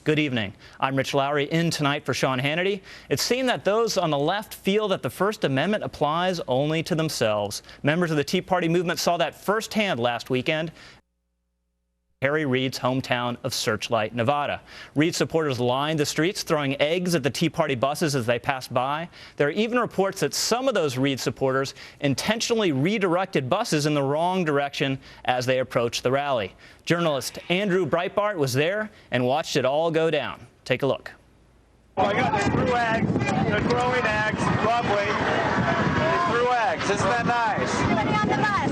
Good evening. I'm Rich Lowry, in tonight for Sean Hannity. It seemed that those on the left feel that the First Amendment applies only to themselves. Members of the Tea Party movement saw that firsthand last weekend. Harry Reid's hometown of Searchlight, Nevada. Reid supporters lined the streets, throwing eggs at the Tea Party buses as they passed by. There are even reports that some of those Reid supporters intentionally redirected buses in the wrong direction as they approached the rally. Journalist Andrew Breitbart was there and watched it all go down. Take a look. Oh my God, they threw eggs. They're throwing eggs. Lovely. They threw eggs. Isn't that nice? Everybody on the bus.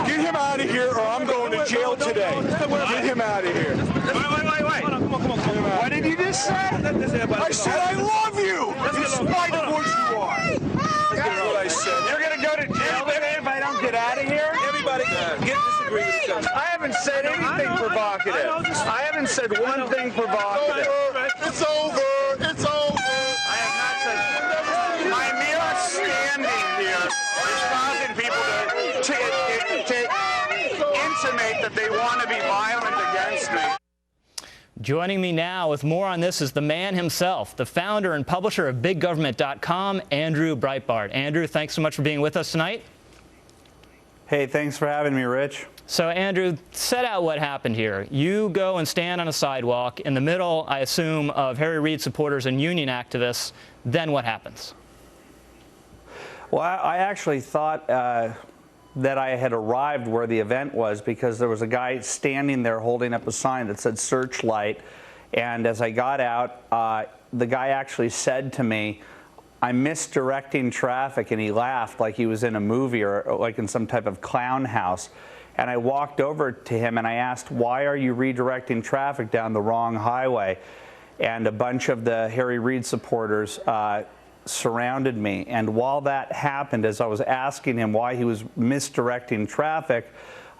Get him out of here or I'm going to jail today. Get him out of here. Wait. What did you just say? I said I love you, in spite of what you are. That's what I said. You're going to go to jail today if I don't get out of here? Everybody disagree with each other. I haven't said anything provocative. I haven't said one thing provocative. It's over. It's over. I have not said. My mere standing here is causing people to intimate that they want to be violent against me. Joining me now with more on this is the man himself, the founder and publisher of BigGovernment.com, Andrew Breitbart. Andrew, thanks so much for being with us tonight. Hey, thanks for having me, Rich. So, Andrew, set out what happened here. You go and stand on a sidewalk in the middle, I assume, of Harry Reid supporters and union activists. Then what happens? Well, I actually thought that I had arrived where the event was because there was a guy standing there holding up a sign that said Searchlight. And as I got out, the guy actually said to me, "I'm misdirecting traffic," and he laughed like he was in a movie or like in some type of clown house. And I walked over to him and I asked, "Why are you redirecting traffic down the wrong highway?" And a bunch of the Harry Reid supporters surrounded me. And while that happened, as I was asking him why he was misdirecting traffic,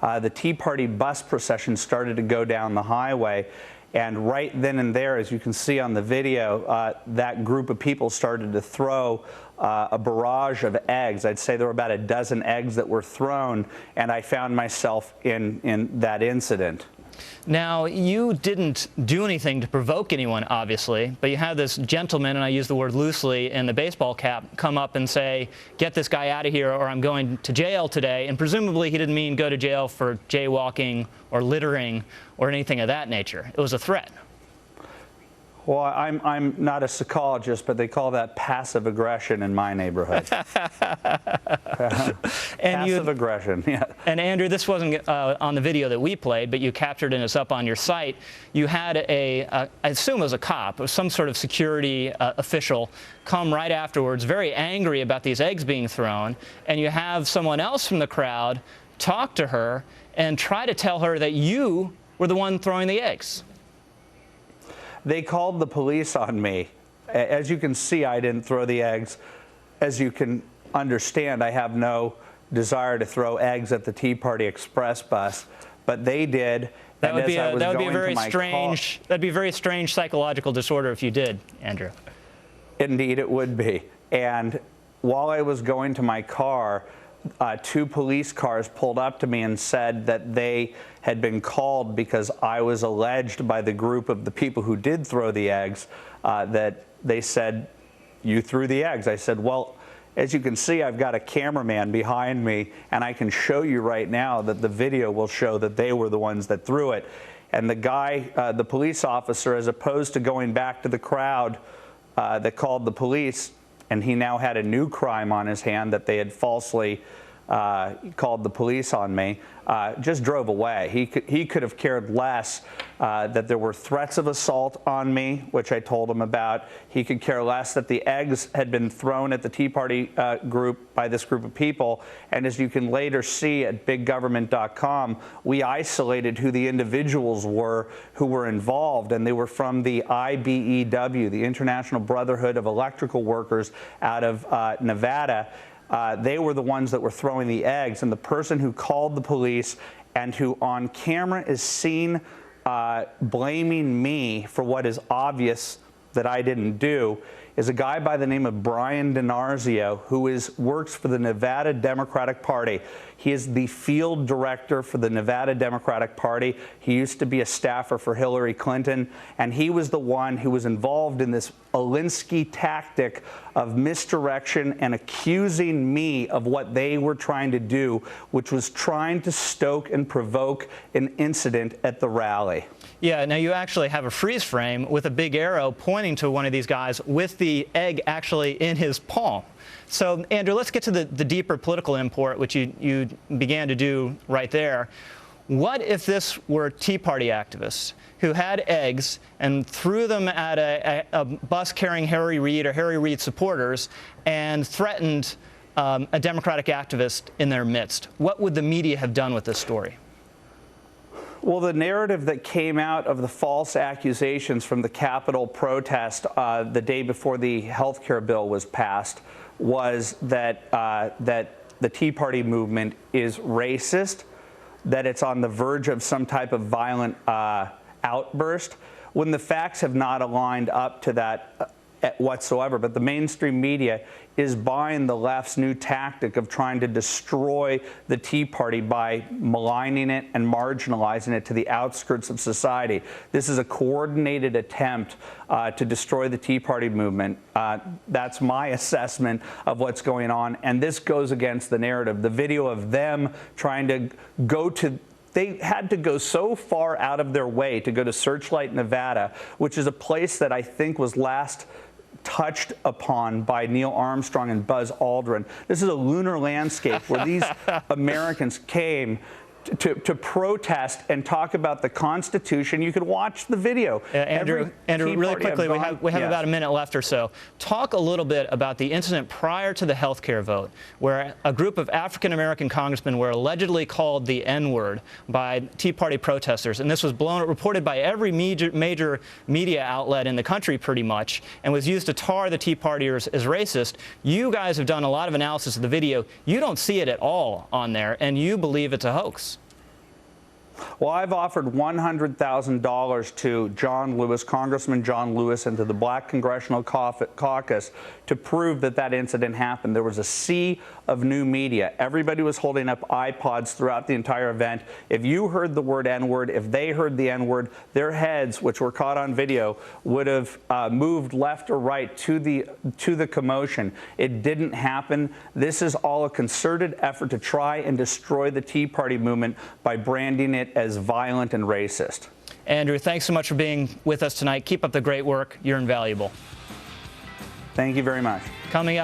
the Tea Party bus procession started to go down the highway. And right then and there, as you can see on the video, that group of people started to throw a barrage of eggs. I'd say there were about a dozen eggs that were thrown, and I found myself in that incident. Now, you didn't do anything to provoke anyone, obviously, but you had this gentleman, and I use the word loosely, in the baseball cap, come up and say, "Get this guy out of here or I'm going to jail today." And presumably he didn't mean go to jail for jaywalking or littering or anything of that nature. It was a threat. Well, I'm not a psychologist, but they call that passive aggression in my neighborhood. Passive aggression, yeah. And Andrew, this wasn't on the video that we played, but you captured and it's up on your site. You had I assume it was a cop or some sort of security official come right afterwards, very angry about these eggs being thrown, and you have someone else from the crowd talk to her and try to tell her that you were the one throwing the eggs. They called the police on me. As you can see, I didn't throw the eggs. As you can understand, I have no desire to throw eggs at the Tea Party Express bus, but they did. That would be a very strange psychological disorder if you did, Andrew. Indeed, it would be. And while I was going to my car, two police cars pulled up to me and said that they had been called because I was alleged by the group of the people who did throw the eggs that they said, "You threw the eggs." I said, "Well, as you can see, I've got a cameraman behind me, and I can show you right now that the video will show that they were the ones that threw it." And the guy, the police officer, as opposed to going back to the crowd that called the police, and he now had a new crime on his hand that they had falsely called the police on me, just drove away. He could have cared less that there were threats of assault on me, which I told him about. He could care less that the eggs had been thrown at the Tea Party group by this group of people. And as you can later see at BigGovernment.com, we isolated who the individuals were who were involved, and they were from the IBEW, the International Brotherhood of Electrical Workers out of Nevada. They were the ones that were throwing the eggs, and the person who called the police and who on camera is seen blaming me for what is obvious that I didn't do is a guy by the name of Brian DiNarzio, who works for the Nevada Democratic Party. He is the field director for the Nevada Democratic Party. He used to be a staffer for Hillary Clinton, and he was the one who was involved in this Alinsky tactic of misdirection and accusing me of what they were trying to do, which was trying to stoke and provoke an incident at the rally. Yeah, now you actually have a freeze frame with a big arrow pointing to one of these guys with the egg actually in his palm. So, Andrew, let's get to the deeper political import, which you began to do right there. What if this were Tea Party activists who had eggs and threw them at a bus carrying Harry Reid or Harry Reid supporters and threatened a Democratic activist in their midst? What would the media have done with this story? Well, the narrative that came out of the false accusations from the Capitol protest the day before the health care bill was passed was that the Tea Party movement is racist, that it's on the verge of some type of violent outburst, when the facts have not aligned up to that whatsoever. But the mainstream media is buying the left's new tactic of trying to destroy the Tea Party by maligning it and marginalizing it to the outskirts of society. This is a coordinated attempt to destroy the Tea Party movement. That's my assessment of what's going on, and this goes against the narrative. The video of them trying to go to they had to go so far out of their way to go to Searchlight, Nevada, which is a place that I think was last touched upon by Neil Armstrong and Buzz Aldrin. This is a lunar landscape where these Americans came to protest and talk about the Constitution. You could watch the video. Andrew, really quickly, we have about a minute left or so. Talk a little bit about the incident prior to the health care vote, where a group of African-American congressmen were allegedly called the N-word by Tea Party protesters. And this was reported by every major media outlet in the country pretty much, and was used to tar the Tea Partiers as racist. You guys have done a lot of analysis of the video. You don't see it at all on there, and you believe it's a hoax. Well, I've offered $100,000 to John Lewis, Congressman John Lewis, and to the Black Congressional Caucus to prove that that incident happened. There was a sea of new media. Everybody was holding up iPods throughout the entire event. If you heard the word N-word, if they heard the N-word, their heads, which were caught on video, would have moved left or right to the commotion. It didn't happen. This is all a concerted effort to try and destroy the Tea Party movement by branding it as violent and racist. Andrew, thanks so much for being with us tonight. Keep up the great work. You're invaluable. Thank you very much. Coming up.